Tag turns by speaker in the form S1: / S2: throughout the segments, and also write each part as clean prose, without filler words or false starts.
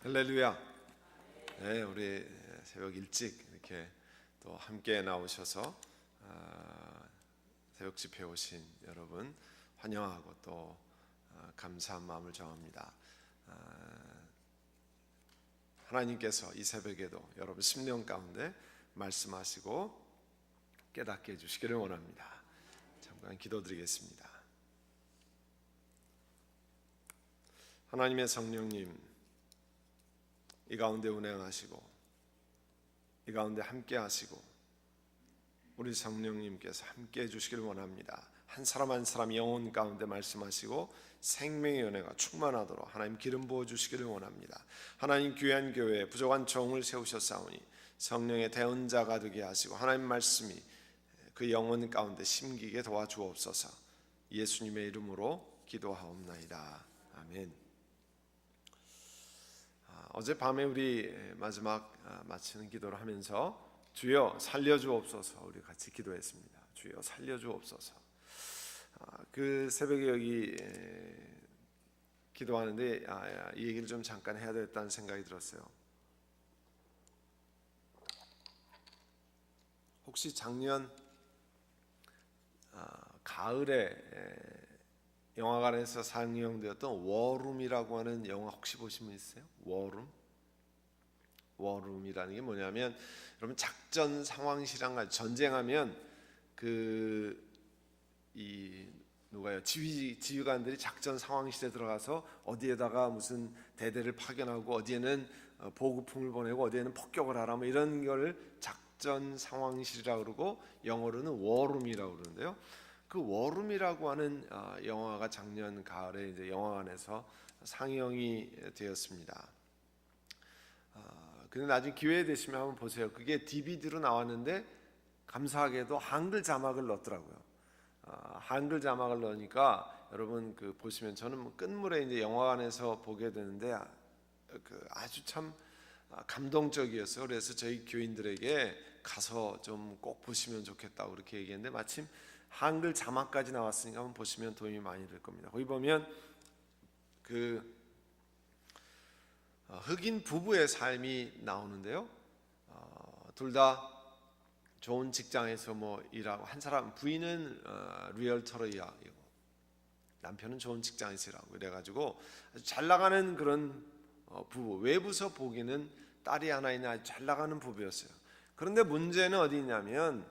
S1: 할렐루야. 네, 우리 새벽 일찍 이렇게 또 함께 나오셔서 새벽 집회 오신 여러분 환영하고 또 감사한 마음을 전합니다. 하나님께서 이 새벽에도 여러분 심령 가운데 말씀하시고 깨닫게 해주시기를 원합니다. 잠깐 기도드리겠습니다. 하나님의 성령님, 이 가운데 운행하시고 이 가운데 함께 하시고 우리 성령님께서 함께 해주시기를 원합니다. 한 사람 한 사람 영혼 가운데 말씀하시고 생명의 은혜가 충만하도록 하나님 기름 부어주시기를 원합니다. 하나님 귀한 교회에 부족한 종을 세우셨사오니 성령의 대언자가 되게 하시고 하나님 말씀이 그 영혼 가운데 심기게 도와주옵소서. 예수님의 이름으로 기도하옵나이다. 아멘. 어젯밤에 우리 마지막 마치는 기도를 하면서 주여 살려주옵소서 우리 같이 기도했습니다. 주여 살려주옵소서. 그 새벽에 여기 기도하는데 이 얘기를 좀 잠깐 해야 되겠다는 생각이 들었어요. 혹시 작년 가을에 영화관에서 상영되었던 워룸이라고 하는 영화 혹시 보신 분 있어요? 워룸이라는 게 뭐냐면 여러분 작전 상황실랑 전쟁하면 지휘관들이 작전 상황실에 들어가서 어디에다가 무슨 대대를 파견하고 어디에는 보급품을 보내고 어디에는 폭격을 하라 뭐 이런 걸 작전 상황실이라고 그러고 영어로는 워룸이라고 그러는데요. 그 워룸이라고 하는 영화가 작년 가을에 이제 영화관에서 상영이 되었습니다. 근데 나중에 기회 되시면 한번 보세요. 그게 DVD로 나왔는데 감사하게도 한글 자막을 넣었더라고요. 한글 자막을 넣으니까 여러분 그 보시면 저는 끝물에 이제 영화관에서 보게 되는데 아주 참 감동적이었어요. 그래서 저희 교인들에게 가서 좀 꼭 보시면 좋겠다고 그렇게 얘기했는데 마침 한글 자막까지 나왔으니까 한번 보시면 도움이 많이 될 겁니다. 거기 보면 흑인 부부의 삶이 나오는데요. 둘 다 좋은 직장에서 뭐 일하고 한 사람 부인은 리얼터로 일하고 남편은 좋은 직장에서 일하고 그래가지고 아주 잘 나가는 그런 부부. 외부서 보기는 딸이 하나 있는 아주 잘 나가는 부부였어요. 그런데 문제는 어디 있냐면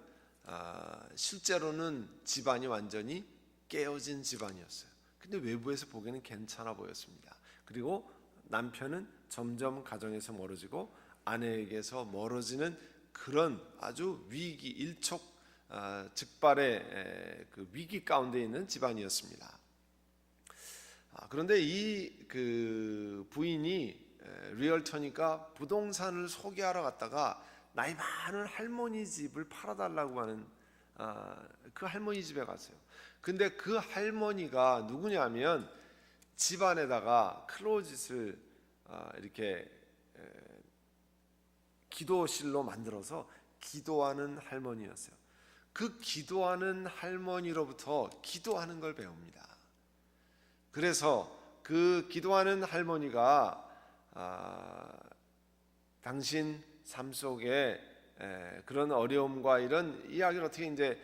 S1: 실제로는 집안이 완전히 깨어진 집안이었어요. 근데 외부에서 보기에는 괜찮아 보였습니다. 그리고 남편은 점점 가정에서 멀어지고 아내에게서 멀어지는 그런 아주 위기 일촉즉발의 그 위기 가운데 있는 집안이었습니다. 그런데 이 부인이 리얼터니까 부동산을 소개하러 갔다가 나이 많은 할머니 집을 팔아달라고 하는 그 할머니 집에 갔어요. 근데 그 할머니가 누구냐면 집안에다가 클로짓을 이렇게 기도실로 만들어서 기도하는 할머니였어요. 그 기도하는 할머니로부터 기도하는 걸 배웁니다. 그래서 그 기도하는 할머니가 당신 삶 속에 그런 어려움과 이런 이야기를 어떻게 이제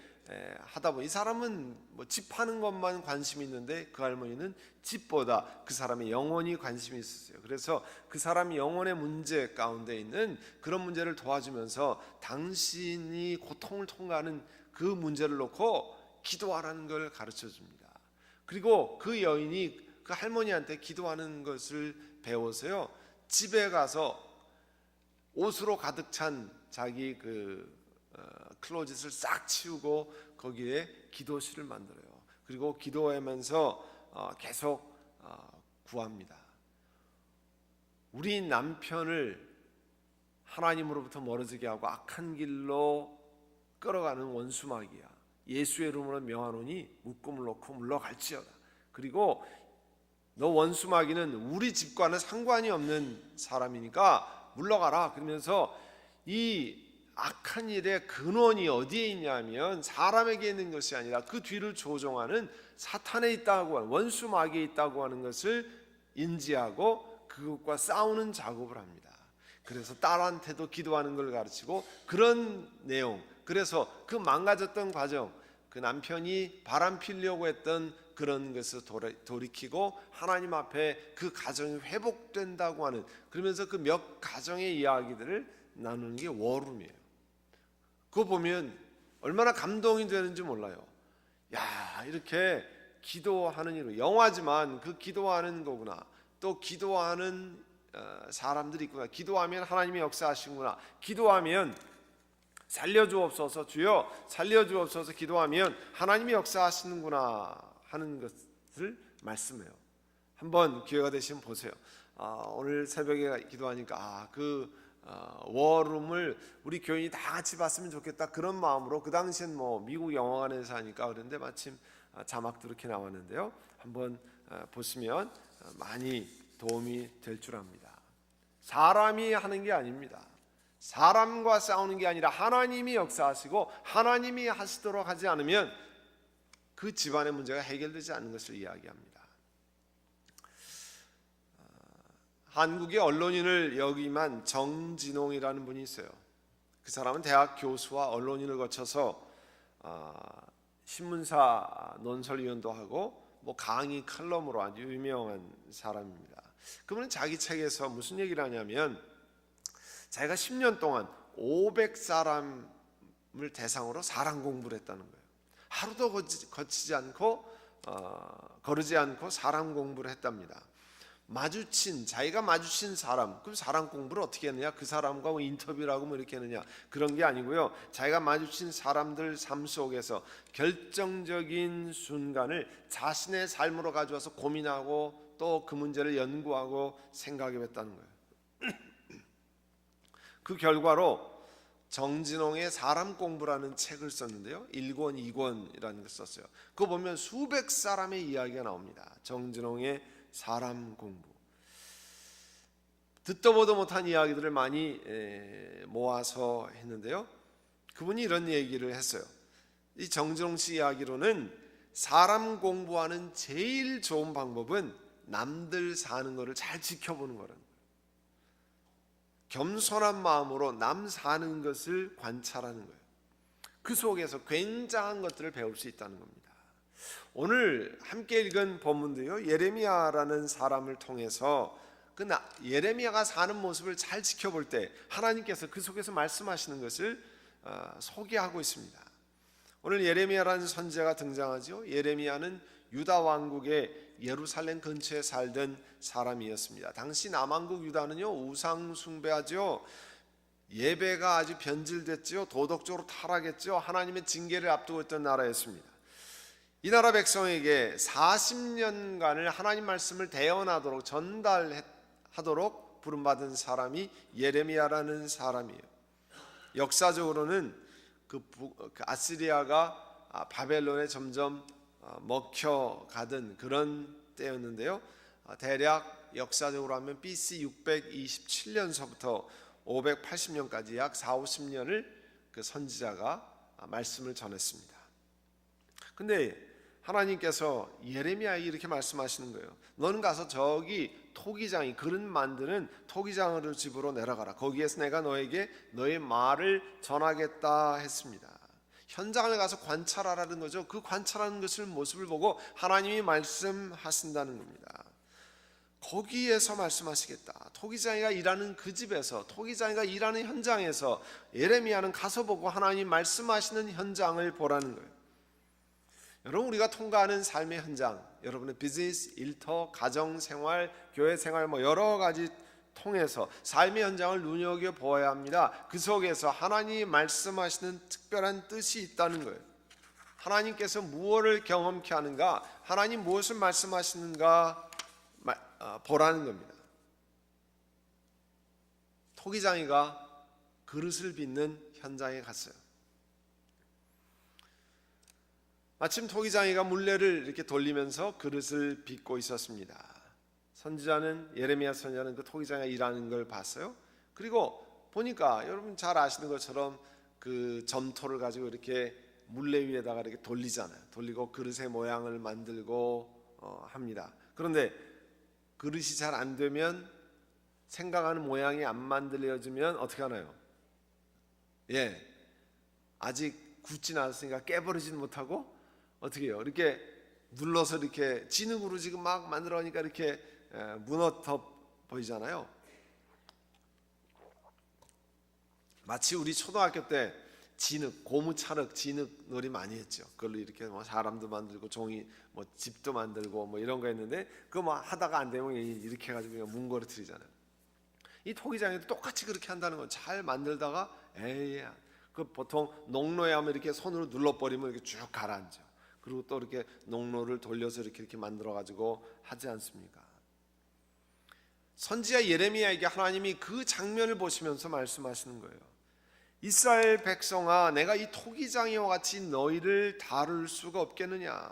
S1: 하다 보니 이 사람은 뭐 집 파는 것만 관심이 있는데 그 할머니는 집보다 그 사람의 영혼이 관심이 있었어요. 그래서 그 사람이 영혼의 문제 가운데 있는 그런 문제를 도와주면서 당신이 고통을 통과하는 그 문제를 놓고 기도하라는 걸 가르쳐 줍니다. 그리고 그 여인이 그 할머니한테 기도하는 것을 배워서요 집에 가서 옷으로 가득 찬 자기 클로짓을 싹 치우고 거기에 기도실을 만들어요. 그리고 기도하면서 계속 구합니다. 우리 남편을 하나님으로부터 멀어지게 하고 악한 길로 끌어가는 원수마귀야. 예수의 이름으로 명하노니 묶음을 놓고 물러갈지어다. 그리고 너 원수마귀는 우리 집과는 상관이 없는 사람이니까 물러가라. 그러면서 이 악한 일의 근원이 어디에 있냐면 사람에게 있는 것이 아니라 그 뒤를 조종하는 사탄에 있다고 하는 원수 마귀에 있다고 하는 것을 인지하고 그것과 싸우는 작업을 합니다. 그래서 딸한테도 기도하는 걸 가르치고 그런 내용, 그래서 그 망가졌던 과정, 그 남편이 바람 피려고 했던 그런 것을 돌이키고 하나님 앞에 그 가정이 회복된다고 하는, 그러면서 그 몇 가정의 이야기들을 나누는 게 워룸이에요. 그거 보면 얼마나 감동이 되는지 몰라요. 야, 이렇게 기도하는 일, 영화지만 그 기도하는 거구나. 또 기도하는 사람들이 있구나. 기도하면 하나님이 역사하시는구나. 기도하면 살려주옵소서, 주여 살려주옵소서, 기도하면 하나님이 역사하시는구나 하는 것을 말씀해요. 한번 기회가 되시면 보세요. 오늘 새벽에 기도하니까 워룸을 우리 교인이 다 같이 봤으면 좋겠다, 그런 마음으로, 그 당시엔 뭐 미국 영화관에서 하니까 그런데 마침 자막도 이렇게 나왔는데요. 한번 보시면 많이 도움이 될 줄 압니다. 사람이 하는 게 아닙니다. 사람과 싸우는 게 아니라 하나님이 역사하시고 하나님이 하시도록 하지 않으면 그 집안의 문제가 해결되지 않는 것을 이야기합니다. 한국의 언론인을 역임한 정진홍이라는 분이 있어요. 그 사람은 대학 교수와 언론인을 거쳐서 신문사 논설위원도 하고 뭐 강의 칼럼으로 아주 유명한 사람입니다. 그분은 자기 책에서 무슨 얘기를 하냐면, 자기가 10년 동안 500사람을 대상으로 사람 공부를 했다는 거예요. 하루도 거르지 않고 사람 공부를 했답니다. 자기가 마주친 사람, 그럼 사람 공부를 어떻게 했느냐? 그 사람과 뭐 인터뷰를 하고 뭐 이렇게 했느냐? 그런 게 아니고요. 자기가 마주친 사람들 삶 속에서 결정적인 순간을 자신의 삶으로 가져와서 고민하고 또 그 문제를 연구하고 생각해 봤다는 거예요. 그 결과로 정진홍의 사람 공부라는 책을 썼는데요. 1권, 2권이라는 걸 썼어요. 그거 보면 수백 사람의 이야기가 나옵니다. 정진홍의 사람 공부. 듣도 보도 못한 이야기들을 많이 모아서 했는데요. 그분이 이런 얘기를 했어요. 이 정진홍 씨 이야기로는 사람 공부하는 제일 좋은 방법은 남들 사는 거를 잘 지켜보는 거라는 거예요. 겸손한 마음으로 남 사는 것을 관찰하는 거예요. 그 속에서 굉장한 것들을 배울 수 있다는 겁니다. 오늘 함께 읽은 본문도요, 예레미야라는 사람을 통해서 예레미야가 사는 모습을 잘 지켜볼 때 하나님께서 그 속에서 말씀하시는 것을 소개하고 있습니다. 오늘 예레미야라는 선지자가 등장하죠. 예레미야는 유다 왕국의 예루살렘 근처에 살던 사람이었습니다. 당시 남왕국 유다는요, 우상 숭배하죠. 예배가 아주 변질됐죠. 도덕적으로 타락했죠. 하나님의 징계를 앞두고 있던 나라였습니다. 이 나라 백성에게 40년간을 하나님 말씀을 대언하도록 전달하도록 부름받은 사람이 예레미야라는 사람이에요. 역사적으로는 그 아시리아가 바벨론에 점점 먹혀가던 그런 때였는데요. 대략 역사적으로 하면 BC 627년서부터 580년까지 약 40-50년을 그 선지자가 말씀을 전했습니다. 근데 하나님께서 예레미야에게 이렇게 말씀하시는 거예요. 너는 가서 저기 토기장이 그릇 만드는 토기장으로 집으로 내려가라. 거기에서 내가 너에게 너의 말을 전하겠다 했습니다. 현장을 가서 관찰하라는 거죠. 그 관찰하는 것을 모습을 보고 하나님이 말씀하신다는 겁니다. 거기에서 말씀하시겠다. 토기장이가 일하는 그 집에서, 토기장이가 일하는 현장에서 예레미야는 가서 보고 하나님 말씀하시는 현장을 보라는 거예요. 여러분, 우리가 통과하는 삶의 현장, 여러분의 비즈니스, 일터, 가정생활, 교회생활 뭐 여러 가지 통해서 삶의 현장을 눈여겨보아야 합니다. 그 속에서 하나님이 말씀하시는 특별한 뜻이 있다는 거예요. 하나님께서 무엇을 경험케 하는가, 하나님 무엇을 말씀하시는가 보라는 겁니다. 토기장이가 그릇을 빚는 현장에 갔어요. 마침 토기장이가 물레를 이렇게 돌리면서 그릇을 빚고 있었습니다. 예레미야 선지자는 그 토기장이가 일하는 걸 봤어요. 그리고 보니까 여러분 잘 아시는 것처럼 그 점토를 가지고 이렇게 물레 위에다가 이렇게 돌리잖아요. 돌리고 그릇의 모양을 만들고 합니다. 그런데 그릇이 잘 안 되면 생각하는 모양이 안 만들어지면 어떻게 하나요? 예, 아직 굳진 않았으니까 깨버리지는 못하고 어떻게 해요? 이렇게 눌러서 이렇게 진흙으로 지금 막 만들어가니까 이렇게 무너져 보이잖아요. 마치 우리 초등학교 때 진흙, 고무찰흙, 진흙 놀이 많이 했죠. 그걸로 이렇게 뭐 사람도 만들고 종이, 뭐 집도 만들고 뭐 이런 거 했는데 그거 뭐 하다가 안 되면 이렇게 해가지고 뭉거려뜨리잖아요. 이 토기장에도 똑같이 그렇게 한다는 건 잘 만들다가 에이, 그 보통 농로에 하면 이렇게 손으로 눌러버리면 이렇게 쭉 가라앉죠. 그리고 또 이렇게 농로를 돌려서 이렇게 만들어가지고 하지 않습니까? 선지자 예레미야에게 하나님이 그 장면을 보시면서 말씀하시는 거예요. 이스라엘 백성아, 내가 이 토기장이와 같이 너희를 다룰 수가 없겠느냐.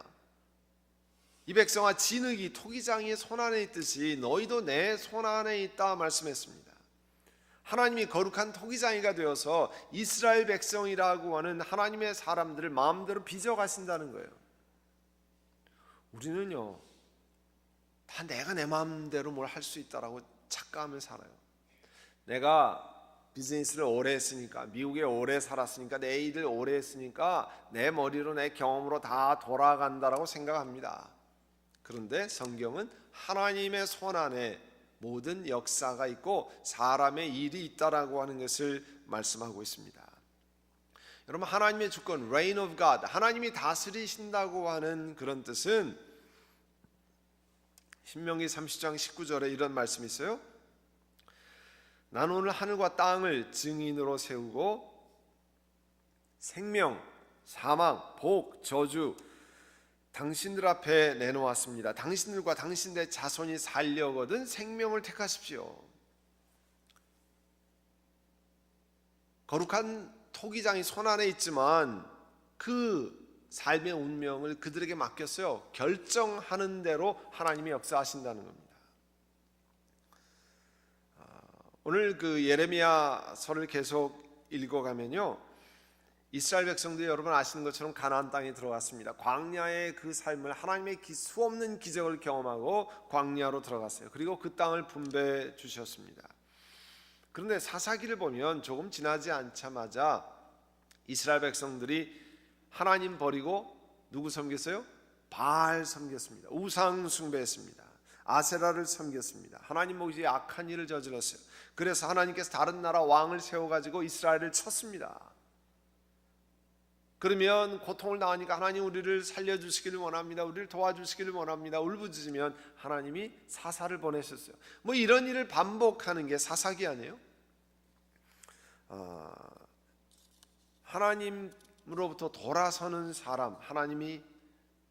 S1: 이 백성아, 진흙이 토기장이의 손 안에 있듯이 너희도 내 손 안에 있다 말씀했습니다. 하나님이 거룩한 토기장이가 되어서 이스라엘 백성이라고 하는 하나님의 사람들을 마음대로 빚어가신다는 거예요. 우리는요, 다 내가 내 마음대로 뭘 할 수 있다라고 착각하며 살아요. 내가 비즈니스를 오래 했으니까, 미국에 오래 살았으니까, 내 일을 오래 했으니까 내 머리로 내 경험으로 다 돌아간다라고 생각합니다. 그런데 성경은 하나님의 손 안에 모든 역사가 있고 사람의 일이 있다라고 하는 것을 말씀하고 있습니다. 여러분, 하나님의 주권, reign of God, 하나님이 다스리신다고 하는 그런 뜻은 신명기 30장 19절에 이런 말씀이 있어요. 나는 오늘 하늘과 땅을 증인으로 세우고 생명, 사망, 복, 저주 당신들 앞에 내놓았습니다. 당신들과 당신들의 자손이 살려거든 생명을 택하십시오. 거룩한 토기장이 손 안에 있지만 그 삶의 운명을 그들에게 맡겼어요. 결정하는 대로 하나님이 역사하신다는 겁니다. 오늘 그 예레미야서를 계속 읽어가면요, 이스라엘 백성들이 여러분 아시는 것처럼 가나안 땅에 들어갔습니다. 광야의 그 삶을 하나님의 수없는 기적을 경험하고 광야로 들어갔어요. 그리고 그 땅을 분배해 주셨습니다. 그런데 사사기를 보면 조금 지나지 않자마자 이스라엘 백성들이 하나님 버리고 누구 섬겼어요? 바알 섬겼습니다. 우상 숭배했습니다. 아세라를 섬겼습니다. 하나님 보시기에 악한 일을 저질렀어요. 그래서 하나님께서 다른 나라 왕을 세워가지고 이스라엘을 쳤습니다. 그러면 고통을 당하니까 하나님 우리를 살려주시기를 원합니다. 우리를 도와주시기를 원합니다. 울부짖으면 하나님이 사사를 보내셨어요. 뭐 이런 일을 반복하는 게 사사기 아니에요? 하나님으로부터 돌아서는 사람, 하나님이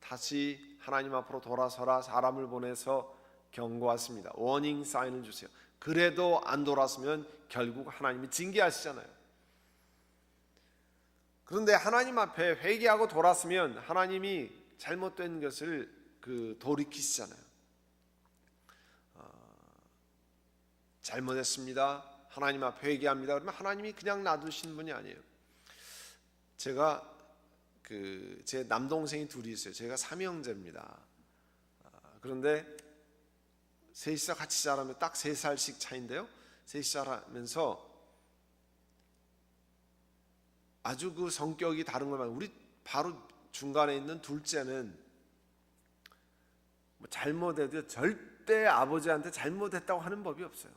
S1: 다시 하나님 앞으로 돌아서라 사람을 보내서 경고하십니다. 워닝 사인을 주세요. 그래도 안 돌아서면 결국 하나님이 징계하시잖아요. 그런데 하나님 앞에 회개하고 돌았으면 하나님이 잘못된 것을 돌이키시잖아요. 잘못했습니다. 하나님 앞에 회개합니다. 그러면 하나님이 그냥 놔두신 분이 아니에요. 제가 제 남동생이 둘이 있어요. 제가 삼형제입니다. 그런데 셋이서 같이 자라면 딱 3살씩 차인데요. 셋이 자라면서 아주 그 성격이 다른 걸 말해요. 우리 바로 중간에 있는 둘째는 뭐 잘못해도 절대 아버지한테 잘못했다고 하는 법이 없어요.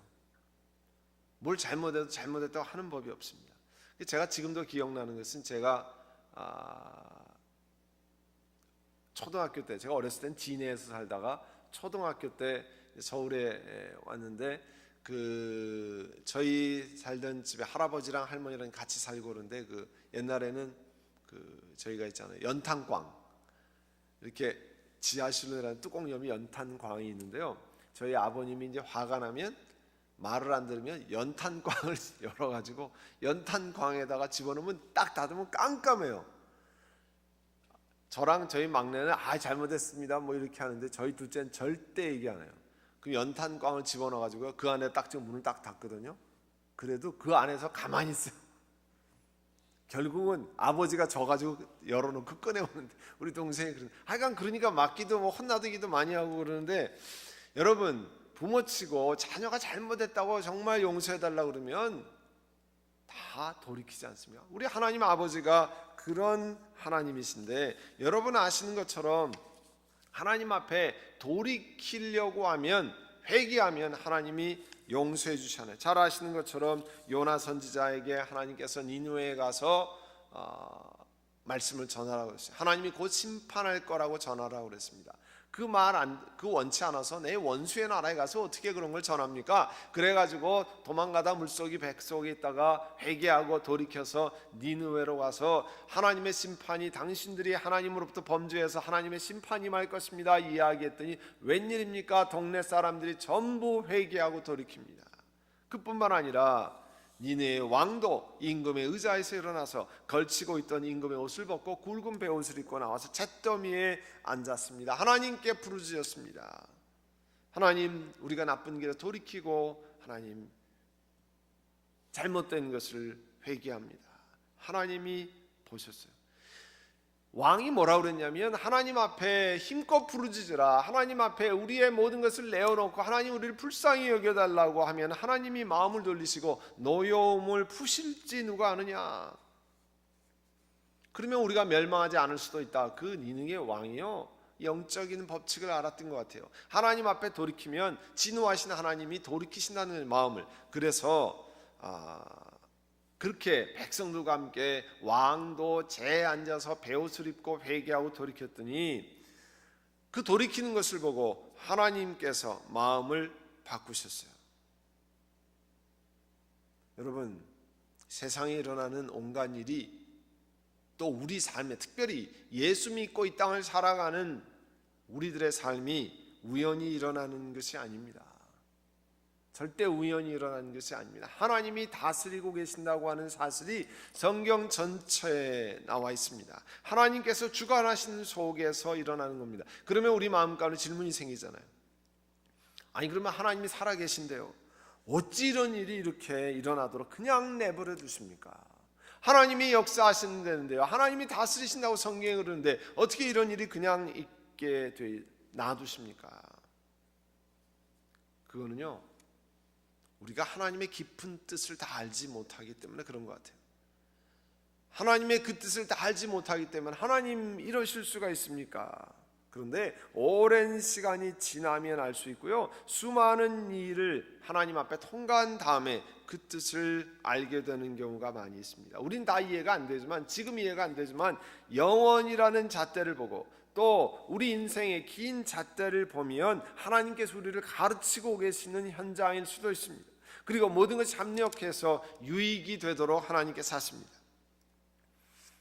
S1: 뭘 잘못해도 잘못했다고 하는 법이 없습니다. 제가 지금도 기억나는 것은 제가 초등학교 때, 제가 어렸을 땐 진해에서 살다가 초등학교 때 서울에 왔는데 저희 살던 집에 할아버지랑 할머니랑 같이 살고 그러는데 옛날에는 저희가 있잖아요, 연탄광, 이렇게 지하실로 내려가는 뚜껑 열면 연탄광이 있는데요. 저희 아버님이 이제 화가 나면 말을 안 들으면 연탄광을 열어가지고 연탄광에다가 집어넣으면 딱 닫으면 깜깜해요. 저랑 저희 막내는 잘못했습니다 뭐 이렇게 하는데 저희 둘째는 절대 얘기 안 해요. 그 연탄광을 집어넣어가지고 그 안에 딱 지금 문을 딱 닫거든요. 그래도 그 안에서 가만히 있어요. 결국은 아버지가 져가지고 열어놓고 꺼내오는데 우리 동생이 하여간 그러니까 맞기도 뭐 혼나기도 많이 하고 그러는데, 여러분 부모치고 자녀가 잘못했다고 정말 용서해달라고 그러면 다 돌이키지 않습니까? 우리 하나님 아버지가 그런 하나님이신데, 여러분 아시는 것처럼 하나님 앞에 돌이키려고 하면, 회개하면 하나님이 용서해 주시잖아요. 잘 아시는 것처럼 요나 선지자에게 하나님께서 니느웨에 가서 말씀을 전하라고 했어요. 하나님이 곧 심판할 거라고 전하라고 그랬습니다. 그 원치 않아서 내 원수의 나라에 가서 어떻게 그런 걸 전합니까? 그래가지고 도망가다 물속이 뱃속에 있다가 회개하고 돌이켜서 니느웨로 가서 하나님의 심판이, 당신들이 하나님으로부터 범죄해서 하나님의 심판이 임할 것입니다 이야기했더니 웬일입니까? 동네 사람들이 전부 회개하고 돌이킵니다. 그뿐만 아니라 니네의 왕도 임금의 의자에서 일어나서 걸치고 있던 임금의 옷을 벗고 굵은 베옷을 입고 나와서 잿더미에 앉았습니다. 하나님께 부르짖었습니다. 하나님, 우리가 나쁜 길에 돌이키고 하나님 잘못된 것을 회개합니다. 하나님이 보셨어요. 왕이 뭐라고 그랬냐면, 하나님 앞에 힘껏 부르짖으라, 하나님 앞에 우리의 모든 것을 내어놓고 하나님 우리를 불쌍히 여겨달라고 하면 하나님이 마음을 돌리시고 노여움을 푸실지 누가 아느냐. 그러면 우리가 멸망하지 않을 수도 있다. 그 니느웨의 왕이요, 영적인 법칙을 알았던 것 같아요. 하나님 앞에 돌이키면 진노하신 하나님이 돌이키신다는 마음을, 그래서 그렇게 백성들과 함께 왕도 재에 앉아서 베옷을 입고 회개하고 돌이켰더니, 그 돌이키는 것을 보고 하나님께서 마음을 바꾸셨어요. 여러분, 세상에 일어나는 온갖 일이, 또 우리 삶에, 특별히 예수 믿고 이 땅을 살아가는 우리들의 삶이 우연히 일어나는 것이 아닙니다. 절대 우연히 일어나는 것이 아닙니다. 하나님이 다스리고 계신다고 하는 사실이 성경 전체에 나와 있습니다. 하나님께서 주관하시는 속에서 일어나는 겁니다. 그러면 우리 마음 가운데 질문이 생기잖아요. 아니, 그러면 하나님이 살아계신데요, 어찌 이런 일이 이렇게 일어나도록 그냥 내버려 두십니까? 하나님이 역사하시는데요, 하나님이 다스리신다고 성경에 그러는데 어떻게 이런 일이 그냥 있게 놔두십니까? 그거는요, 우리가 하나님의 깊은 뜻을 다 알지 못하기 때문에 그런 것 같아요. 하나님의 그 뜻을 다 알지 못하기 때문에 하나님 이러실 수가 있습니까? 그런데 오랜 시간이 지나면 알 수 있고요, 수많은 일을 하나님 앞에 통과한 다음에 그 뜻을 알게 되는 경우가 많이 있습니다. 우린 다 이해가 안 되지만, 지금 이해가 안 되지만 영원이라는 잣대를 보고 또 우리 인생의 긴 잣대를 보면 하나님께서 우리를 가르치고 계시는 현장일 수도 있습니다. 그리고 모든 것이 합력해서 유익이 되도록 하나님께서 하십니다.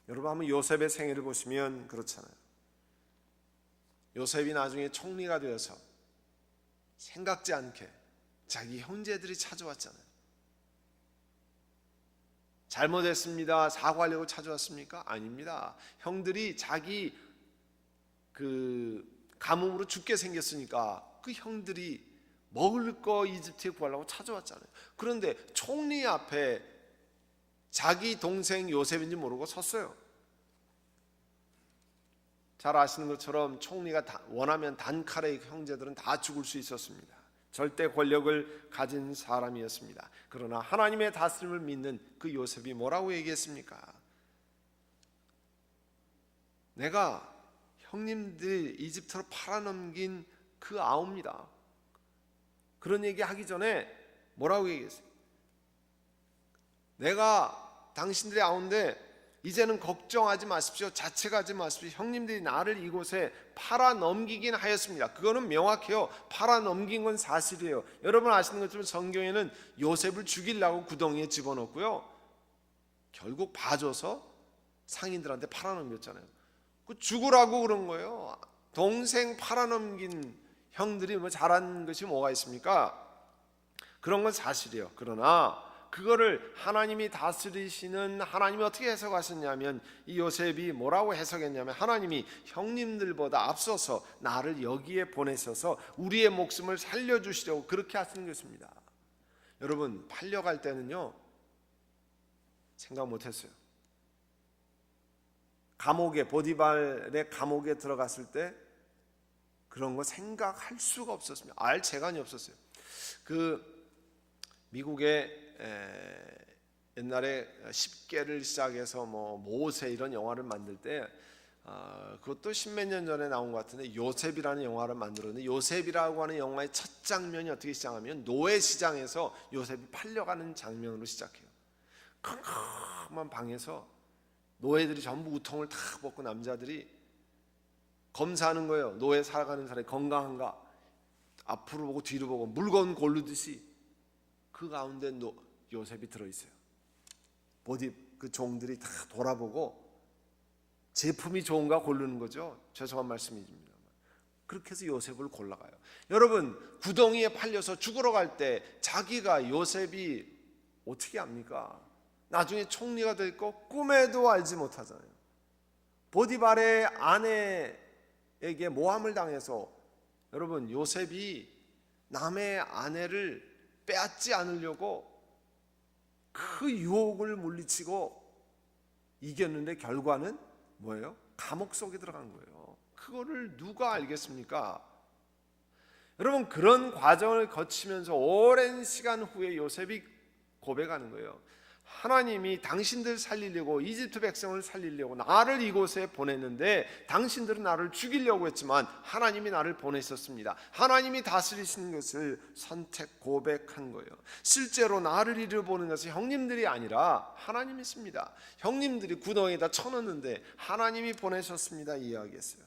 S1: 여러분, 한번 요셉의 생애를 보시면 그렇잖아요. 요셉이 나중에 총리가 되어서 생각지 않게 자기 형제들이 찾아왔잖아요. 잘못했습니다, 사과하려고 찾아왔습니까? 아닙니다. 형들이 자기 가뭄으로 죽게 생겼으니까 그 형들이 먹을 거 이집트에 구하려고 찾아왔잖아요. 그런데 총리 앞에 자기 동생 요셉인지 모르고 섰어요. 잘 아시는 것처럼 총리가 원하면 단칼에 형제들은 다 죽을 수 있었습니다. 절대 권력을 가진 사람이었습니다. 그러나 하나님의 다스림을 믿는 그 요셉이 뭐라고 얘기했습니까? 내가 형님들 이집트로 팔아넘긴 그 아우입니다. 그런 얘기 하기 전에 뭐라고 얘기했어요? 내가 당신들의 아우인데 이제는 걱정하지 마십시오. 자책하지 마십시오. 형님들이 나를 이곳에 팔아넘기긴 하였습니다. 그거는 명확해요. 팔아넘긴 건 사실이에요. 여러분 아시는 것처럼 성경에는 요셉을 죽이려고 구덩이에 집어넣고요, 결국 봐줘서 상인들한테 팔아넘겼잖아요. 그 죽으라고 그런 거예요. 동생 팔아넘긴 형들이 뭐 잘한 것이 뭐가 있습니까? 그런 건 사실이에요. 그러나 그거를 하나님이 다스리시는 하나님이 어떻게 해석하셨냐면, 이 요셉이 뭐라고 해석했냐면, 하나님이 형님들보다 앞서서 나를 여기에 보내셔서 우리의 목숨을 살려주시려고 그렇게 하시는 것입니다. 여러분, 팔려갈 때는요 생각 못했어요. 감옥에, 보디발의 감옥에 들어갔을 때 그런 거 생각할 수가 없었습니다. 알 재간이 없었어요. 그 미국의 옛날에 10개를 시작해서 뭐 모세 이런 영화를 만들 때 그것도 십몇 년 전에 나온 것 같은데 요셉이라는 영화를 만들었는데, 요셉이라고 하는 영화의 첫 장면이 어떻게 시작하면 노예 시장에서 요셉이 팔려가는 장면으로 시작해요. 컴컴한 방에서 노예들이 전부 우통을 다 벗고 남자들이 검사하는 거예요. 노예 살아가는 사람이 건강한가, 앞으로 보고 뒤로 보고 물건 고르듯이. 그 가운데 요셉이 들어있어요. 그 종들이 다 돌아보고 제품이 좋은가 고르는 거죠. 죄송한 말씀입니다. 그렇게 해서 요셉을 골라가요. 여러분, 구덩이에 팔려서 죽으러 갈 때 자기가 요셉이 어떻게 압니까? 나중에 총리가 될 거 꿈에도 알지 못하잖아요. 보디발의 아내에게 모함을 당해서, 여러분, 요셉이 남의 아내를 빼앗지 않으려고 그 유혹을 물리치고 이겼는데 결과는 뭐예요? 감옥 속에 들어간 거예요. 그거를 누가 알겠습니까? 여러분, 그런 과정을 거치면서 오랜 시간 후에 요셉이 고백하는 거예요. 하나님이 당신들 살리려고, 이집트 백성을 살리려고 나를 이곳에 보냈는데 당신들은 나를 죽이려고 했지만 하나님이 나를 보내셨습니다. 하나님이 다스리시는 것을 선택 고백한 거예요. 실제로 나를 잃어보는 것은 형님들이 아니라 하나님이십니다. 형님들이 구덩이에다 쳐넣는데 하나님이 보내셨습니다 이야기했어요.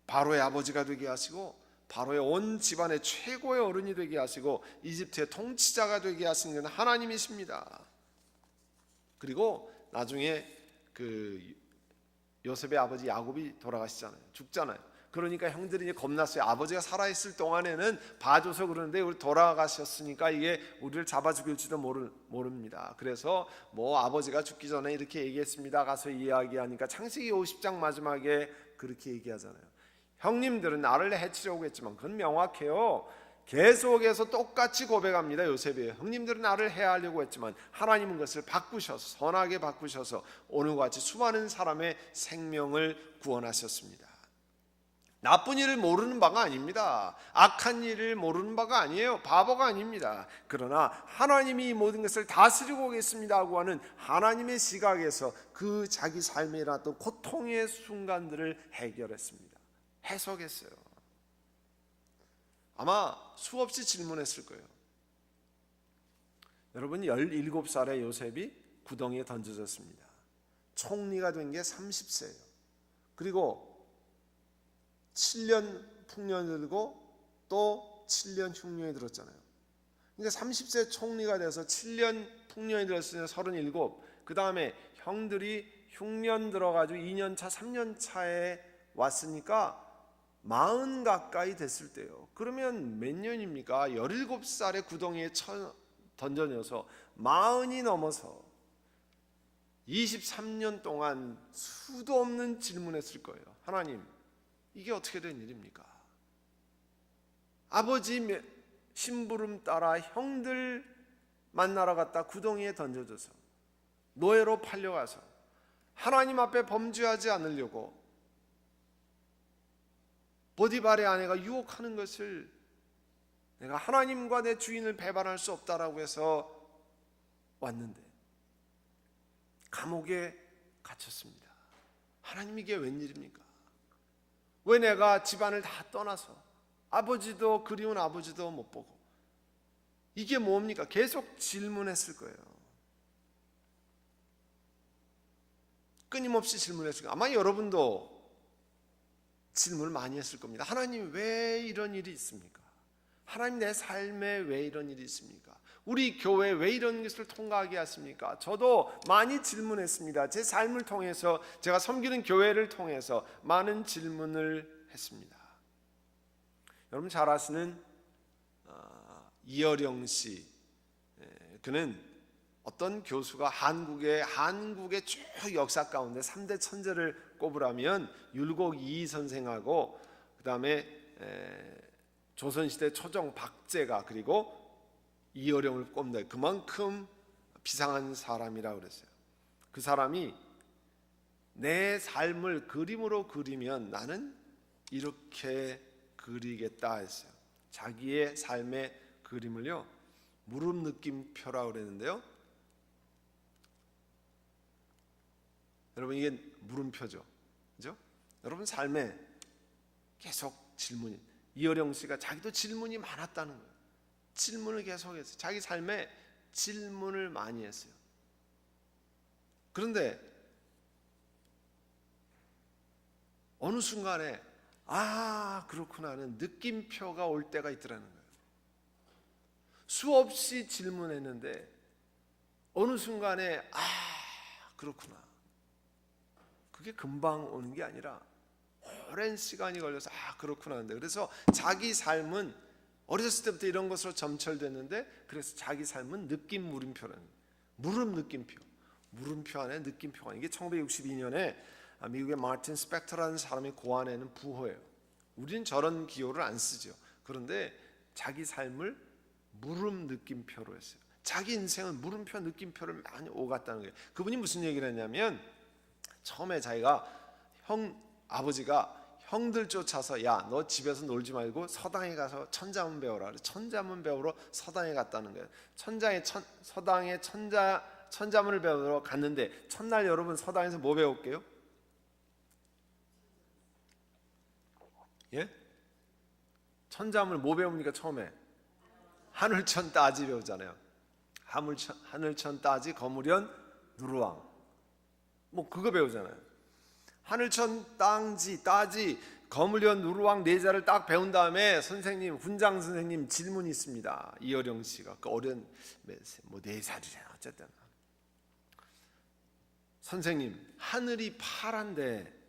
S1: 바로의 아버지가 되게 하시고 바로의 온 집안의 최고의 어른이 되게 하시고 이집트의 통치자가 되게 하신 건 하나님이십니다. 그리고 나중에 그 요셉의 아버지 야곱이 돌아가시잖아요. 죽잖아요. 그러니까 형들이 이제 겁났어요. 아버지가 살아있을 동안에는 봐줘서 그러는데 우리 돌아가셨으니까 이게 우리를 잡아 죽일지도 모릅니다. 그래서 뭐 아버지가 죽기 전에 이렇게 얘기했습니다. 가서 이야기하니까 창세기 50장 마지막에 그렇게 얘기하잖아요. 형님들은 나를 해치려고 했지만 그건 명확해요. 계속해서 똑같이 고백합니다. 요셉이 형님들은 나를 해하려고 했지만 하나님은 그것을 바꾸셔서, 선하게 바꾸셔서 오늘과 같이 수많은 사람의 생명을 구원하셨습니다. 나쁜 일을 모르는 바가 아닙니다. 악한 일을 모르는 바가 아니에요. 바보가 아닙니다. 그러나 하나님이 이 모든 것을 다스리고 계십니다고 하는 하나님의 시각에서 그 자기 삶에 일어났던 고통의 순간들을 해결했습니다. 해석했어요. 아마 수없이 질문했을 거예요. 여러분, 17살의 요셉이 구덩이에 던져졌습니다. 총리가 된 게 30세예요. 그리고 7년 풍년이 들고 또 7년 흉년이 들었잖아요. 그러니까 30세 총리가 돼서 7년 풍년이 들었으니 37. 그 다음에 형들이 흉년 들어가지고 2년차 3년차에 왔으니까 40 가까이 됐을 때요. 그러면 몇 년입니까? 17살의 구덩이에 던져져서 40이 넘어서 23년 동안 수도 없는 질문했을 거예요. 하나님, 이게 어떻게 된 일입니까? 아버지 심부름 따라 형들 만나러 갔다 구덩이에 던져져서 노예로 팔려가서 하나님 앞에 범죄하지 않으려고 보디발의 아내가 유혹하는 것을 내가 하나님과 내 주인을 배반할 수 없다라고 해서 왔는데 감옥에 갇혔습니다. 하나님, 이게 웬일입니까? 왜 내가 집안을 다 떠나서 아버지도 그리운 아버지도 못 보고 이게 뭡니까? 계속 질문했을 거예요. 끊임없이 질문했을 거예요. 아마 여러분도 질문을 많이 했을 겁니다. 하나님, 왜 이런 일이 있습니까? 하나님, 내 삶에 왜 이런 일이 있습니까? 우리 교회에 왜 이런 것을 통과하게 하십니까? 저도 많이 질문했습니다. 제 삶을 통해서, 제가 섬기는 교회를 통해서 많은 질문을 했습니다. 여러분 잘 아시는 이어령 씨, 그는 어떤 교수가 한국의 쭉 역사 가운데 3대 천재를 꼽으라면 율곡 이희 선생하고 그 다음에 조선시대 초정 박제가 그리고 이어령을 꼽는다. 그만큼 비상한 사람이라고 그랬어요. 그 사람이 내 삶을 그림으로 그리면 나는 이렇게 그리겠다 했어요. 자기의 삶의 그림을요 무릎 느낌표라고 그랬는데요. 여러분 이게 물음표죠, 그죠? 여러분 삶에 계속 질문이, 이어령 씨가 자기도 질문이 많았다는 거예요. 질문을 계속했어요. 자기 삶에 질문을 많이 했어요. 그런데 어느 순간에 그렇구나 하는 느낌표가 올 때가 있더라는 거예요. 수없이 질문했는데 어느 순간에 그렇구나. 그게 금방 오는 게 아니라 오랜 시간이 걸려서 그렇구나 하는데, 그래서 자기 삶은 어렸을 때부터 이런 것으로 점철됐는데, 그래서 자기 삶은 느낌 물음표라는 거예요. 무릎 느낌표, 물음표 안에 느낌표가, 이게 1962년에 미국의 마틴 스펙터라는 사람이 고안해낸 부호예요. 우리는 저런 기호를 안 쓰죠. 그런데 자기 삶을 무릎 느낌표로 했어요. 자기 인생은 물음표 느낌표를 많이 오갔다는 거예요. 그분이 무슨 얘기를 했냐면, 처음에 자기가 아버지가 형들 쫓아서 야, 너 집에서 놀지 말고 서당에 가서 천자문 배워라. 그래서 천자문 배우러 서당에 갔다는 거예요. 서당에 천자문을 배우러 갔는데, 첫날 여러분 서당에서 뭐 배울게요? 예? 천자문을 뭐 배웁니까? 처음에 하늘천 따지 배우잖아요. 하늘천 따지 거무련 누르왕, 뭐 그거 배우잖아요. 하늘천 따지 거무련 누르왕 네 자를 딱 배운 다음에 선생님, 훈장 선생님 질문이 있습니다. 이어령 씨가 그 어린 뭐 4살이잖아. 어쨌든 선생님, 하늘이 파란데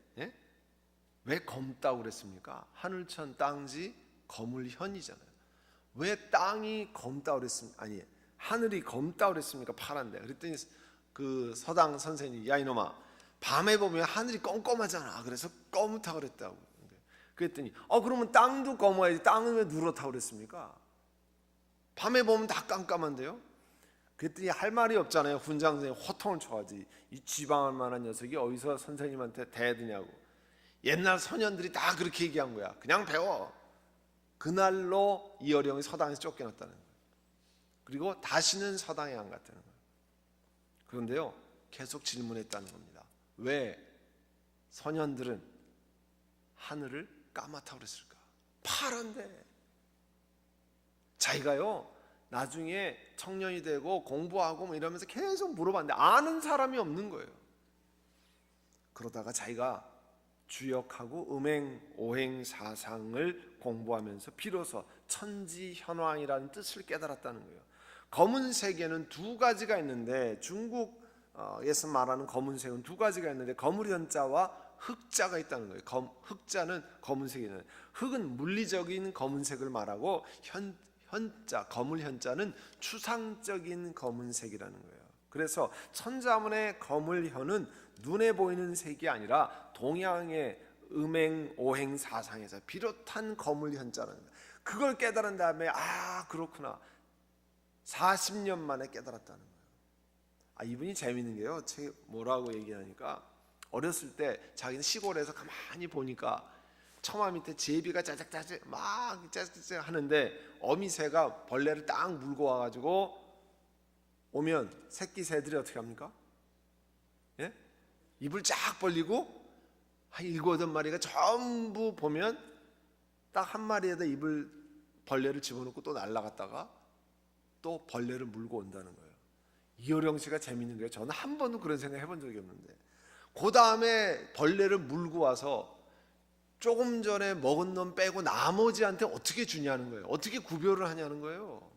S1: 왜 검다고 그랬습니까? 하늘천 땅지 거물현이잖아요. 왜 땅이 검다고 그랬습니까? 아니, 하늘이 검다고 그랬습니까? 파란데. 그랬더니 그 서당 선생님이, 야 이놈아, 밤에 보면 하늘이 껌껌하잖아. 그래서 검다고 그랬다고. 그랬더니 그러면 땅도 검어야지. 땅은 왜 누렇다고 그랬습니까? 밤에 보면 다 깜깜한데요. 그랬더니 할 말이 없잖아요. 훈장 선생님 호통을 쳐가지. 이 지방할 만한 녀석이 어디서 선생님한테 대드냐고. 옛날 소년들이 다 그렇게 얘기한 거야. 그냥 배워. 그날로 이어령이 서당에서 쫓겨났다는 거예요. 그리고 다시는 서당에 안 갔다는 거예요. 그런데요, 계속 질문했다는 겁니다. 왜 소년들은 하늘을 까맣다고 그랬을까? 파란데. 자기가요 나중에 청년이 되고 공부하고 뭐 이러면서 계속 물어봤는데 아는 사람이 없는 거예요. 그러다가 자기가 주역하고 음행 오행 사상을 공부하면서 비로소 천지현황이라는 뜻을 깨달았다는 거예요. 검은색에는 두 가지가 있는데, 중국에서 말하는 검은색은 두 가지가 있는데, 거물현자와 흑자가 있다는 거예요. 흑자는 검은색이는, 흑은 물리적인 검은색을 말하고 거물현자는 추상적인 검은색이라는 거예요. 그래서 천자문의 거물현은 눈에 보이는 색이 아니라 동양의 음행 오행 사상에서 비롯한 거물현자라는 거예요. 그걸 깨달은 다음에 그렇구나, 40년 만에 깨달았다는 거예요. 이분이 재밌는 게요, 뭐라고 얘기하니까, 어렸을 때 자기는 시골에서 가만히 보니까 처마 밑에 제비가 짜작짜작 막 짜작짜작 하는데, 어미새가 벌레를 딱 물고 와가지고 오면 새끼 새들이 어떻게 합니까? 예? 입을 쫙 벌리고 한 7, 8마리가 전부 보면 딱 한 마리에다 벌레를 집어넣고 또 날아갔다가 또 벌레를 물고 온다는 거예요. 이어령 씨가 재밌는 거예요. 저는 한 번도 그런 생각 해본 적이 없는데, 그 다음에 벌레를 물고 와서 조금 전에 먹은 놈 빼고 나머지한테 어떻게 주냐는 거예요. 어떻게 구별을 하냐는 거예요.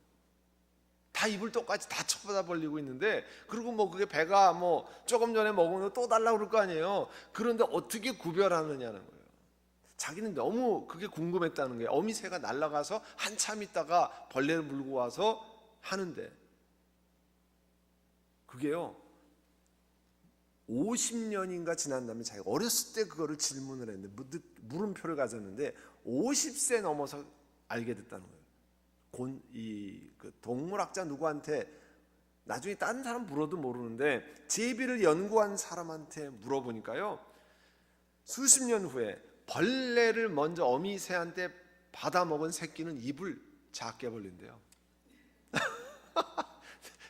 S1: 다 입을 똑같이 다 쳐다 벌리고 있는데, 그리고 뭐 그게 배가 뭐 조금 전에 먹은 거 또 달라고 그럴 거 아니에요. 그런데 어떻게 구별하느냐는 거예요. 자기는 너무 그게 궁금했다는 거예요. 어미새가 날아가서 한참 있다가 벌레를 물고 와서 하는데, 그게요 50년인가 지난 다음에 자기가 어렸을 때 그거를 질문을 했는데, 물음표를 가졌는데 50세 넘어서 알게 됐다는 거예요. 그 동물학자 누구한테, 나중에 다른 사람 물어도 모르는데 제비를 연구한 사람한테 물어보니까요, 수십 년 후에 벌레를 먼저 어미새한테 받아먹은 새끼는 입을 작게 벌린대요.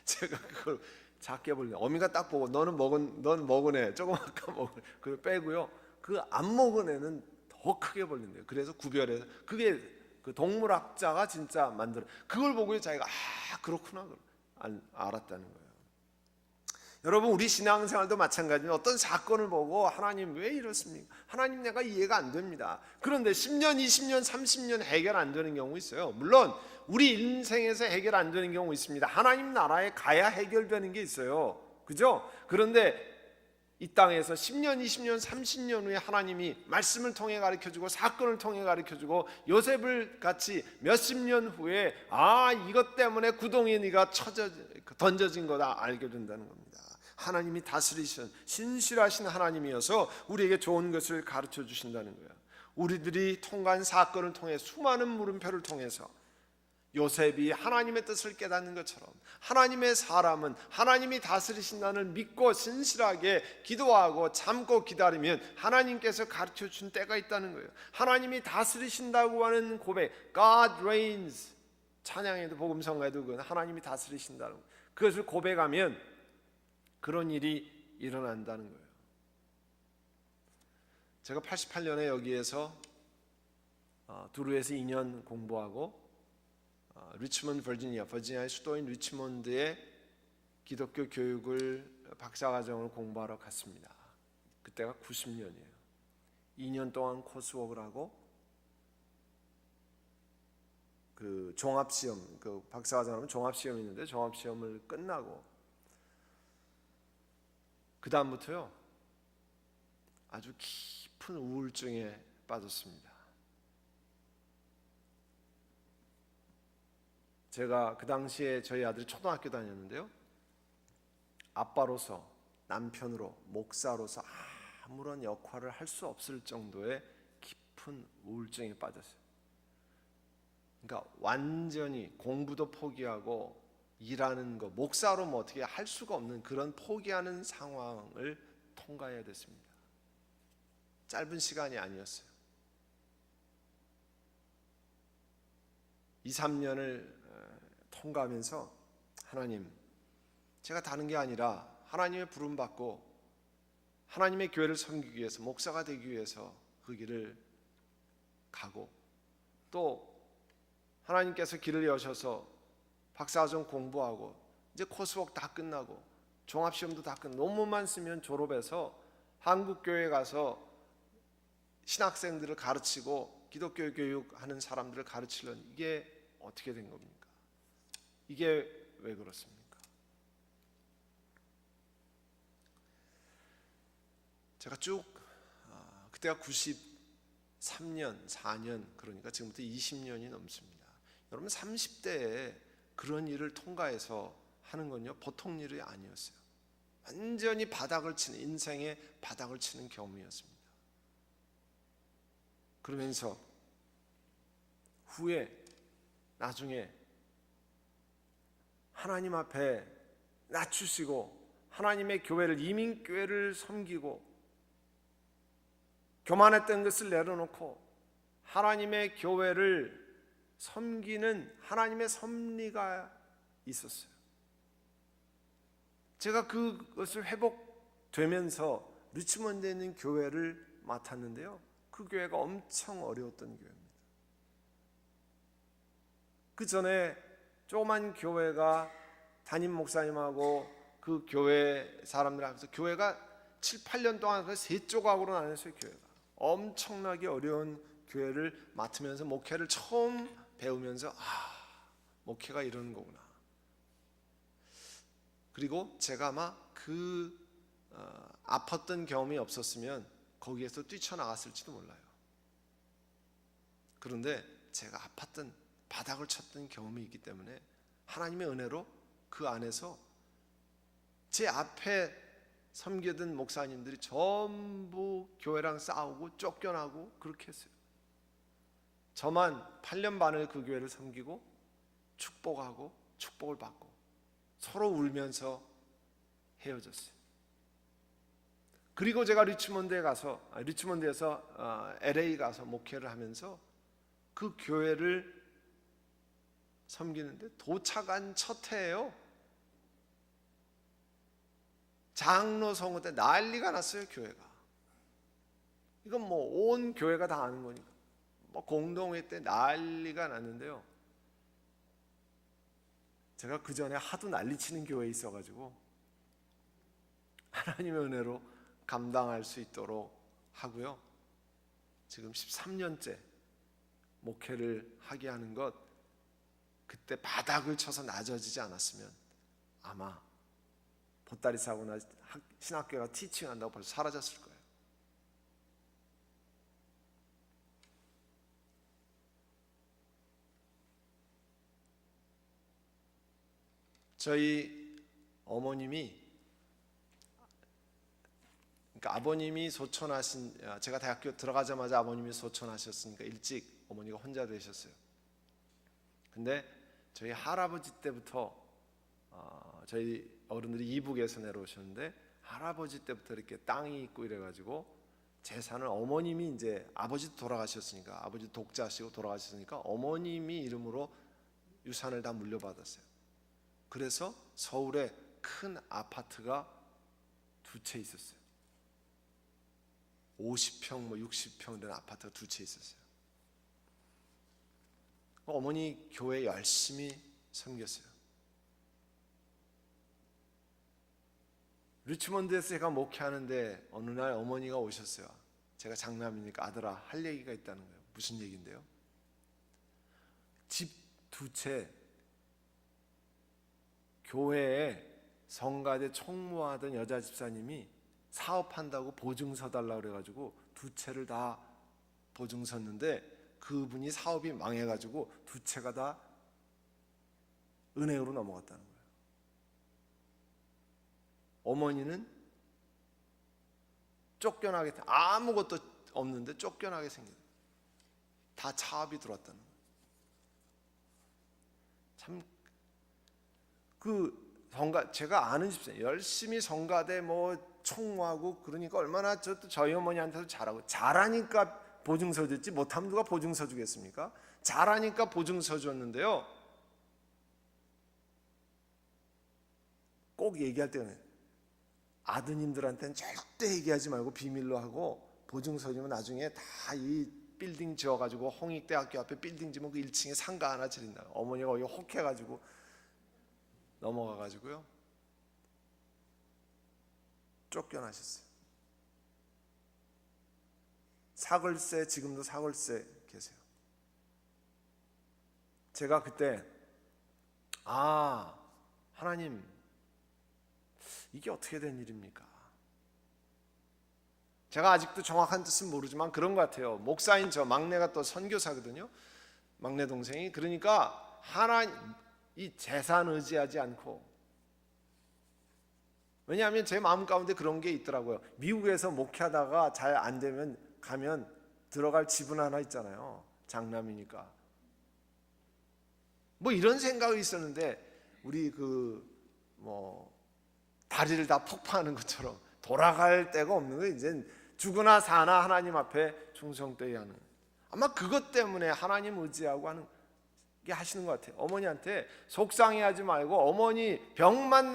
S1: 제가 그걸 작게 벌린, 어미가 딱 보고 넌 먹은 애 조금 아까 먹은 그걸 빼고요, 그 안 먹은 애는 더 크게 벌린대요. 그래서 구별해서, 그게 그 동물학자가 진짜 만들어, 그걸 보고 자기가 그렇구나 알았다는 거예요. 여러분, 우리 신앙생활도 마찬가지입니다. 어떤 사건을 보고 하나님 왜 이렇습니까? 하나님 내가 이해가 안 됩니다. 그런데 10년, 20년, 30년 해결 안 되는 경우 있어요. 물론 우리 인생에서 해결 안 되는 경우 있습니다. 하나님 나라에 가야 해결되는 게 있어요. 그죠? 그런데 이 땅에서 10년, 20년, 30년 후에 하나님이 말씀을 통해 가르쳐주고 사건을 통해 가르쳐주고 요셉을 같이 몇십 년 후에 이것 때문에 구덩이에 네가 던져진 거다 알게 된다는 겁니다. 하나님이 다스리신 신실하신 하나님이어서 우리에게 좋은 것을 가르쳐 주신다는 거예요. 우리들이 통과한 사건을 통해 수많은 물음표를 통해서 요셉이 하나님의 뜻을 깨닫는 것처럼 하나님의 사람은 하나님이 다스리신다는 믿고 신실하게 기도하고 참고 기다리면 하나님께서 가르쳐 준 때가 있다는 거예요. 하나님이 다스리신다고 하는 고백, God reigns, 찬양에도 복음성가에도 그건 하나님이 다스리신다는 거예요. 그것을 고백하면 그런 일이 일어난다는 거예요. 제가 88년에 여기에서 두루에서 2년 공부하고 리치몬드 버지니아의 수도인 리치몬드에 기독교 교육을 박사과정을 공부하러 갔습니다. 그때가 90년이에요. 2년 동안 코스웍을 하고 그 종합시험, 그 박사과정하면 종합시험이 있는데 종합시험을 끝나고 그 다음부터요 아주 깊은 우울증에 빠졌습니다. 제가 그 당시에 저희 아들이 초등학교 다녔는데요, 아빠로서, 남편으로, 목사로서 아무런 역할을 할 수 없을 정도의 깊은 우울증에 빠졌어요. 그러니까 완전히 공부도 포기하고 일하는 거, 목사로 뭐 어떻게 할 수가 없는 그런 포기하는 상황을 통과해야 됐습니다. 짧은 시간이 아니었어요. 2, 3년을 통과하면서 하나님, 제가 다른 게 아니라 하나님의 부름 받고 하나님의 교회를 섬기기 위해서, 목사가 되기 위해서 그 길을 가고, 또 하나님께서 길을 여셔서 박사과정 공부하고 이제 코스웍 다 끝나고 종합시험도 다 끝나고 논문만 쓰면 졸업해서 한국교회에 가서 신학생들을 가르치고 기독교 교육하는 사람들을 가르치려는, 이게 어떻게 된 겁니까? 이게 왜 그렇습니까? 제가 쭉 그때가 93년, 4년, 그러니까 지금부터 20년이 넘습니다. 여러분 30대에 그런 일을 통과해서 하는 건요 보통 일이 아니었어요. 완전히 바닥을 치는, 인생의 바닥을 치는 경험이었습니다. 그러면서 후에 나중에 하나님 앞에 낮추시고 하나님의 교회를, 이민교회를 섬기고 교만했던 것을 내려놓고 하나님의 교회를 섬기는 하나님의 섭리가 있었어요. 제가 그것을 회복되면서 리치몬드에 있는 교회를 맡았는데요, 그 교회가 엄청 어려웠던 교회입니다. 그 전에 조그만 교회가 담임 목사님하고 그 교회 사람들 하면서 교회가 7, 8년 동안 세 조각으로 나눴어요. 교회가 엄청나게 어려운 교회를 맡으면서 목회를 처음 배우면서 목회가 이런 거구나. 그리고 제가 아마 아팠던 경험이 없었으면 거기에서 뛰쳐나갔을지도 몰라요. 그런데 제가 아팠던, 바닥을 쳤던 경험이 있기 때문에 하나님의 은혜로 그 안에서 제 앞에 섬기던 목사님들이 전부 교회랑 싸우고 쫓겨나고 그렇게 했어요. 저만 8년 반을 그 교회를 섬기고 축복하고 축복을 받고 서로 울면서 헤어졌어요. 그리고 제가 리치몬드에서 LA 가서 목회를 하면서 그 교회를 섬기는데 도착한 첫 해예요. 장로 성호 때 난리가 났어요, 교회가. 이건 뭐 온 교회가 다 아는 거니까. 뭐 공동회 때 난리가 났는데요. 제가 그 전에 하도 난리치는 교회에 있어가지고 하나님의 은혜로 감당할 수 있도록 하고요. 지금 13년째 목회를 하게 하는 것, 그때 바닥을 쳐서 낮아지지 않았으면 아마 보따리 싸고나 신학교가 티칭한다고 벌써 사라졌을 거예요. 저희 어머님이, 그러니까 아버님이 소천하신, 제가 대학교 들어가자마자 아버님이 소천하셨으니까 일찍 어머니가 혼자 되셨어요. 근데 저희 할아버지 때부터 저희 어른들이 이북에서 내려오셨는데 할아버지 때부터 이렇게 땅이 있고 이래가지고 재산을 어머님이, 이제 아버지도 돌아가셨으니까, 아버지 독자시고 돌아가셨으니까 어머님이 이름으로 유산을 다 물려받았어요. 그래서 서울에 큰 아파트가 2채 있었어요. 50평, 뭐 60평 된 아파트가 2채 있었어요. 어머니 교회 열심히 섬겼어요. 리치몬드에서 제가 목회하는데 어느 날 어머니가 오셨어요. 제가 장남이니까 아들아, 할 얘기가 있다는 거예요. 무슨 얘기인데요? 집 2채 교회에 성가대 총무하던 여자 집사님이 사업한다고 보증서 달라고 그래가지고 2채를 다 보증섰는데 그분이 사업이 망해가지고 2채가 다 은행으로 넘어갔다는 거예요. 어머니는 쫓겨나게, 아무것도 없는데 쫓겨나게 생긴, 다 차압이 들어왔다는 거예요. 참, 제가 아는 집사님 열심히 성가대 뭐 총무하고 그러니까 얼마나 저희 어머니한테도 잘하니까 보증서 줬지, 못하면 누가 보증서 주겠습니까? 잘하니까 보증서 줬는데요, 꼭 얘기할 때는 아드님들한테는 절대 얘기하지 말고 비밀로 하고, 보증서 주면 나중에 다 이 빌딩 지어가지고 홍익대학교 앞에 빌딩 지면 그 1층에 상가 하나 차린다. 어머니가 거기 혹해가지고 넘어가가지고요 쫓겨나셨어요. 사글세, 지금도 사글세 계세요. 제가 그때 하나님, 이게 어떻게 된 일입니까? 제가 아직도 정확한 뜻은 모르지만 그런 것 같아요. 목사인 저 막내가 또 선교사거든요, 막내 동생이. 그러니까 하나님, 이 재산 의지하지 않고, 왜냐하면 제 마음 가운데 그런 게 있더라고요. 미국에서 목회하다가 잘 안 되면 가면 들어갈 집은 하나 있잖아요, 장남이니까. 뭐 이런 생각이 있었는데, 우리 다리를 다 폭파하는 것처럼 돌아갈 데가 없는 거예요. 이제 죽으나 사나 하나님 앞에 충성되어야 하는, 아마 그것 때문에 하나님 의지하고 하는 게 하시는 것 같아요. 어머니한테 속상해하지 말고, 어머니 병만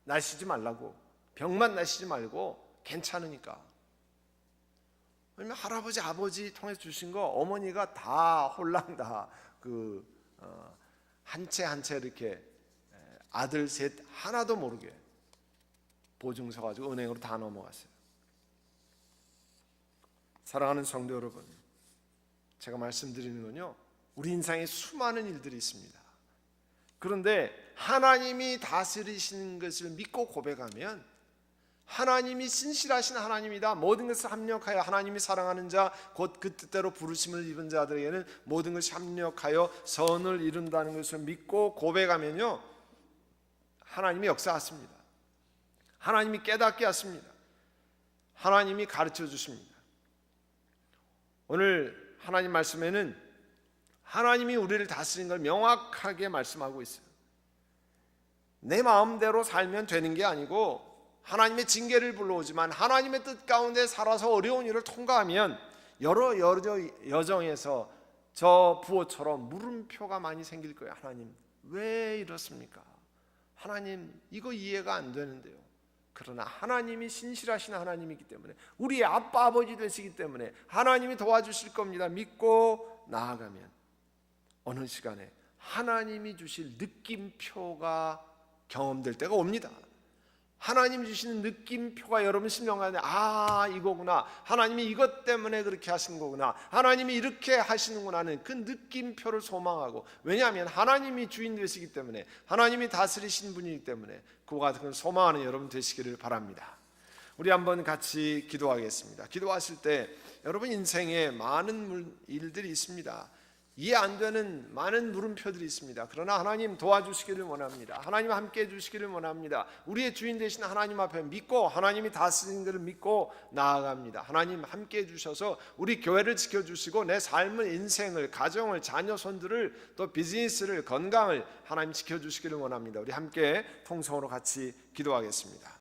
S1: 나시지 말라고, 병만 나시지 말고 괜찮으니까. 왜냐면 할아버지 아버지 통해서 주신 거 어머니가 다 홀랑 다 한 채 한 채 이렇게 아들 셋 하나도 모르게 보증서 가지고 은행으로 다 넘어갔어요. 사랑하는 성도 여러분, 제가 말씀드리는 건요, 우리 인생에 수많은 일들이 있습니다. 그런데 하나님이 다스리시는 것을 믿고 고백하면, 하나님이 신실하신 하나님이다, 모든 것을 합력하여 하나님이 사랑하는 자 곧 그 뜻대로 부르심을 입은 자들에게는 모든 것이 합력하여 선을 이룬다는 것을 믿고 고백하면요, 하나님이 역사하십니다. 하나님이 깨닫게 하십니다. 하나님이 가르쳐 주십니다. 오늘 하나님 말씀에는 하나님이 우리를 다스리는 걸 명확하게 말씀하고 있어요. 내 마음대로 살면 되는 게 아니고, 하나님의 징계를 불러오지만 하나님의 뜻 가운데 살아서 어려운 일을 통과하면 여러 여정에서 저 부호처럼 물음표가 많이 생길 거예요. 하나님 왜 이렇습니까? 하나님 이거 이해가 안 되는데요. 그러나 하나님이 신실하신 하나님이기 때문에, 우리의 아빠 아버지 되시기 때문에 하나님이 도와주실 겁니다. 믿고 나아가면 어느 시간에 하나님이 주실 느낌표가 경험될 때가 옵니다. 하나님 주시는 느낌표가 여러분 심령 안에 이거구나, 하나님이 이것 때문에 그렇게 하시는 거구나, 하나님이 이렇게 하시는구나 하는 그 느낌표를 소망하고, 왜냐하면 하나님이 주인 되시기 때문에, 하나님이 다스리신 분이기 때문에 그와 같은 걸 소망하는 여러분 되시기를 바랍니다. 우리 한번 같이 기도하겠습니다. 기도하실 때 여러분 인생에 많은 일들이 있습니다. 이해 안 되는 많은 물음표들이 있습니다. 그러나 하나님 도와주시기를 원합니다. 하나님 함께 해주시기를 원합니다. 우리의 주인 되신 하나님 앞에 믿고, 하나님이 다스리는 것을 믿고 나아갑니다. 하나님 함께 해주셔서 우리 교회를 지켜주시고 내 삶을, 인생을, 가정을, 자녀, 손들을, 또 비즈니스를, 건강을 하나님 지켜주시기를 원합니다. 우리 함께 통성으로 같이 기도하겠습니다.